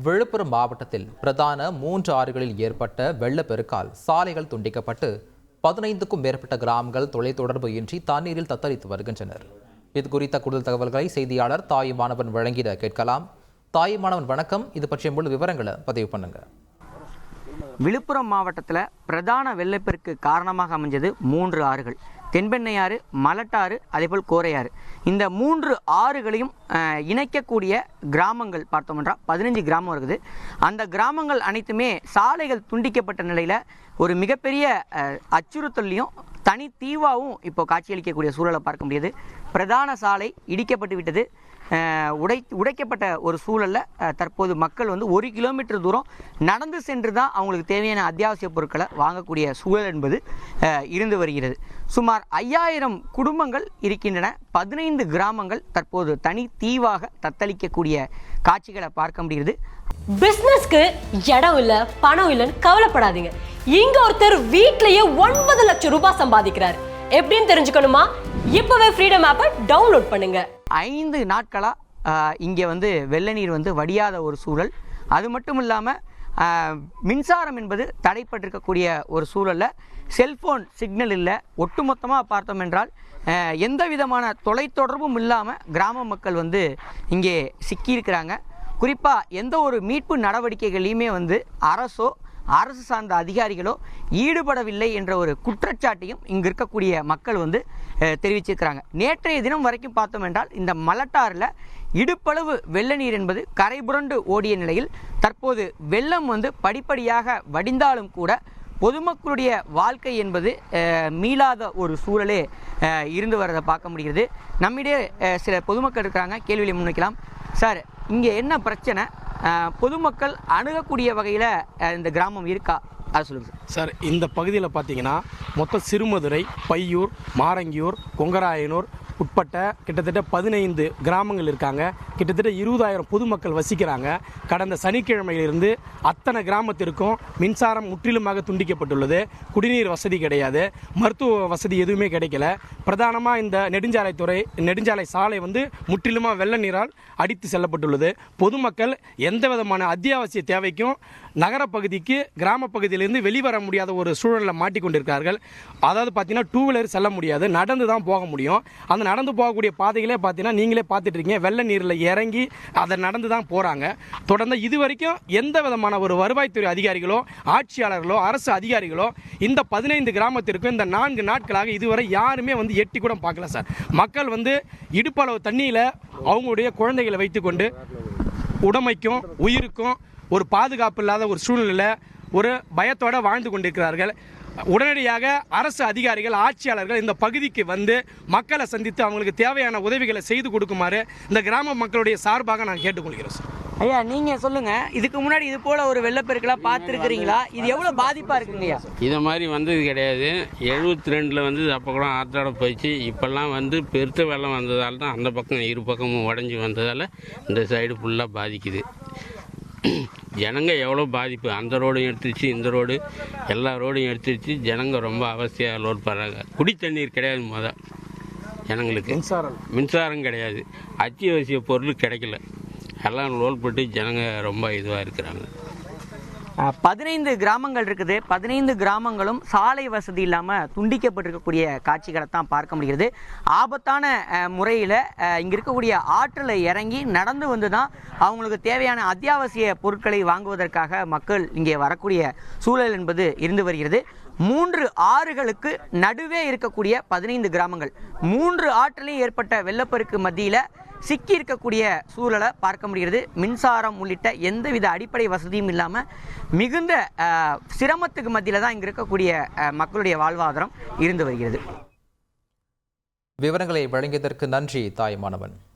விழுப்புரம் மாவட்டத்தில் பிரதான 3 ஆறுகளில் ஏற்பட்ட வெள்ளப்பெருக்கால் சாலைகள் துண்டிக்கப்பட்டு 15க்கும் மேற்பட்ட கிராமங்கள் தொலைத்தொடர்பு இன்றி தண்ணீரில் தத்தளித்து வருகின்றனர். இது குறித்த கூடுதல் தகவல்களை செய்தியாளர் தாயுமானவன் வழங்கிட கேட்கலாம். தாயுமானவன் வணக்கம். இது பற்றிய முழு விவரங்களை பதிவு பண்ணுங்க. விழுப்புரம் மாவட்டத்தில் பிரதான வெள்ளப்பெருக்கு காரணமாக அமைஞ்சது 3 ஆறுகள். தென்பெண்ணையாறு, மலட்டாறு, அதேபோல் கோரையாறு. இந்த 3 ஆறுகளையும் இணைக்கக்கூடிய கிராமங்கள் பார்த்தோம்னா 15 கிராமம் இருக்குது. அந்த கிராமங்கள் அனைத்துமே சாலைகள் துண்டிக்கப்பட்ட நிலையில் ஒரு மிகப்பெரிய அச்சுறுத்தலையும் தனி தீவாகவும் இப்போ காட்சியளிக்கக்கூடிய சூழலை பார்க்க முடியுது. பிரதான சாலை இடிக்கப்பட்டு விட்டது. உடைக்கப்பட்ட ஒரு சூழலில் தற்போது மக்கள் 1 கிலோமீட்டர் தூரம் நடந்து சென்று தான் அவங்களுக்கு தேவையான அத்தியாவசிய பொருட்களை வாங்கக்கூடிய சூழல் என்பது இருந்து வருகிறது. சுமார் 5000 குடும்பங்கள் இருக்கின்றன. 15 கிராமங்கள் தற்போது தனி தீவாக தத்தளிக்கக்கூடிய காட்சிகளை பார்க்க முடிகிறது. பிசினஸ்க்கு இடம் இல்ல, பணம் இல்லைன்னு கவலைப்படாதீங்க. இங்க ஒருத்தர் வீட்லயே 9 லட்சம் ரூபாய் சம்பாதிக்கிறார். எப்படின்னு தெரிஞ்சுக்கணுமா? இப்பவே ஃப்ரீடம் ஆப்பை டவுன்லோட் பண்ணுங்க. 5 நாட்களாக இங்கே வெள்ள நீர் வடியாத ஒரு சூழல். அது மட்டும் இல்லாமல் மின்சாரம் என்பது தடைப்பட்டிருக்கக்கூடிய ஒரு சூழலில் செல்ஃபோன் சிக்னல் இல்லை. ஒட்டுமொத்தமாக பார்த்தோம் என்றால் எந்த விதமான தொலைத்தொடர்பும் இல்லாமல் கிராம மக்கள் இங்கே சிக்கியிருக்கிறாங்க. குறிப்பாக எந்த ஒரு மீட்பு நடவடிக்கைகளையுமே அரசு சார்ந்த அதிகாரிகளோ ஈடுபடவில்லை என்ற ஒரு குற்றச்சாட்டையும் இங்கு இருக்கக்கூடிய மக்கள் தெரிவிச்சிருக்கிறாங்க. நேற்றைய தினம் வரைக்கும் பார்த்தோம் என்றால் இந்த மலட்டாறில் இடுப்பளவு வெள்ள நீர் என்பது கரை புரண்டு ஓடிய நிலையில் தற்போது வெள்ளம் படிப்படியாக வடிந்தாலும் கூட பொதுமக்களுடைய வாழ்க்கை என்பது மீளாத ஒரு சூழலே இருந்து வரதை பார்க்க முடிகிறது. நம்மிடையே சில பொதுமக்கள் இருக்கிறாங்க, கேள்வியை முன்வைக்கலாம். சார், இங்கே என்ன பிரச்சனை? பொதுமக்கள் அணுகக்கூடிய வகையில் இந்த கிராமம் இருக்கா? அது சொல்லுங்கள் சார். இந்த பகுதியில் பார்த்தீங்கன்னா மொத்தம் சிறுமதுரை, பையூர், மாரங்கியூர், கொங்கராயனூர் உட்பட்ட கிட்டத்தட்ட 15 கிராமங்கள் இருக்காங்க. கிட்டத்தட்ட 20,000 பொதுமக்கள் வசிக்கிறாங்க. கடந்த சனிக்கிழமையிலிருந்து அத்தனை கிராமத்திற்கும் மின்சாரம் முற்றிலுமாக துண்டிக்கப்பட்டுள்ளது. குடிநீர் வசதி கிடையாது, மருத்துவ வசதி எதுவுமே கிடைக்கல. பிரதானமாக இந்த நெடுஞ்சாலை சாலை முற்றிலுமாக வெள்ள நீரால் அடித்து செல்லப்பட்டுள்ளது. பொதுமக்கள் எந்த விதமான அத்தியாவசிய தேவைக்கும் நகர பகுதிக்கு கிராம பகுதியிலிருந்து வெளிவர முடியாத ஒரு சூழலில் மாட்டிக்கொண்டிருக்கிறார்கள். அதாவது பார்த்தீங்கன்னா 2 வீலர் செல்ல முடியாது, நடந்து தான் போக முடியும். அந்த நடந்து போகக்கூடிய பாதைகளே பார்த்தீங்கன்னா நீங்களே பார்த்துட்டு இருக்கீங்க, வெள்ள நீரில் இறங்கி அதை நடந்து தான் போகிறாங்க. தொடர்ந்து இது வரைக்கும் எந்த விதமான ஒரு வருவாய்த்துறை அதிகாரிகளோ ஆட்சியாளர்களோ அரசு அதிகாரிகளோ இந்த 15 கிராமத்திற்கும் இந்த 4 நாட்களாக இதுவரை யாருமே எட்டி கூட பார்க்கல சார். மக்கள் இடுப்பளவு தண்ணியில் அவங்களுடைய குழந்தைகளை வைத்துக்கொண்டு உடமைக்கும் உயிருக்கும் ஒரு பாதுகாப்பு இல்லாத ஒரு சூழ்நிலையில் ஒரு பயத்தோடு வாழ்ந்து கொண்டிருக்கிறார்கள். உடனடியாக அரசு அதிகாரிகள் ஆட்சியாளர்கள் இந்த பகுதிக்கு மக்களை சந்தித்து அவங்களுக்கு தேவையான உதவிகளை செய்து கொடுக்குமாறு இந்த கிராம மக்களுடைய சார்பாக நான் கேட்டுக்கொள்கிறேன் சார். ஐயா, நீங்கள் சொல்லுங்கள், இதுக்கு முன்னாடி இது போல் ஒரு வெள்ளப்பெருக்கெல்லாம் பார்த்துருக்கிறீங்களா? இது எவ்வளோ பாதிப்பாக இருக்குங்கய்யா? இதை மாதிரி வந்தது கிடையாது. 72 அப்போ கூட ஆற்றோட போயிடுச்சு. இப்போல்லாம் பெருத்த வெள்ளம் வந்ததால் தான் அந்த பக்கம் இரு பக்கமும் உடஞ்சி வந்ததால் இந்த சைடு ஃபுல்லாக பாதிக்குது. ஜனங்க எவ்வளோ பாதிப்பு, அந்த ரோடும் எடுத்துருச்சு, இந்த ரோடு எல்லா ரோடும் எடுத்துருச்சு. ஜனங்க ரொம்ப அவசியம் லோட் பண்ணுறாங்க. குடி தண்ணீர் கிடையாது, ஜனங்களுக்கு மின்சாரம் கிடையாது, அத்தியாவசிய பொருள் கிடைக்கல. எல்லாம் லோட் போட்டு ஜனங்க ரொம்ப இதுவாக இருக்கிறாங்க. 15 கிராமங்கள் இருக்குது. 15 கிராமங்களும் சாலை வசதி இல்லாமல் துண்டிக்கப்பட்டிருக்கக்கூடிய காட்சிகளை தான் பார்க்க முடிகிறது. ஆபத்தான முறையில் இங்கே இருக்கக்கூடிய ஆற்றில் இறங்கி நடந்து தான் அவங்களுக்கு தேவையான அத்தியாவசிய பொருட்களை வாங்குவதற்காக மக்கள் இங்கே வரக்கூடிய சூழல் என்பது இருந்து வருகிறது. 3 ஆறுகளுக்கு நடுவே இருக்கக்கூடிய 15 கிராமங்கள் 3 ஆற்றிலையும் ஏற்பட்ட வெள்ளப்பெருக்கு மத்தியில் சிக்கி இருக்கக்கூடிய சூழலை பார்க்க முடிகிறது. மின்சாரம் உள்ளிட்ட எந்தவித அடிப்படை வசதியும் இல்லாமல் மிகுந்த சிரமத்துக்கு மத்தியில் தான் இங்கே இருக்கக்கூடிய மக்களுடைய வாழ்வாதாரம் இருந்து வருகிறது. விவரங்களை வழங்கியதற்கு நன்றி தாயுமானவன்.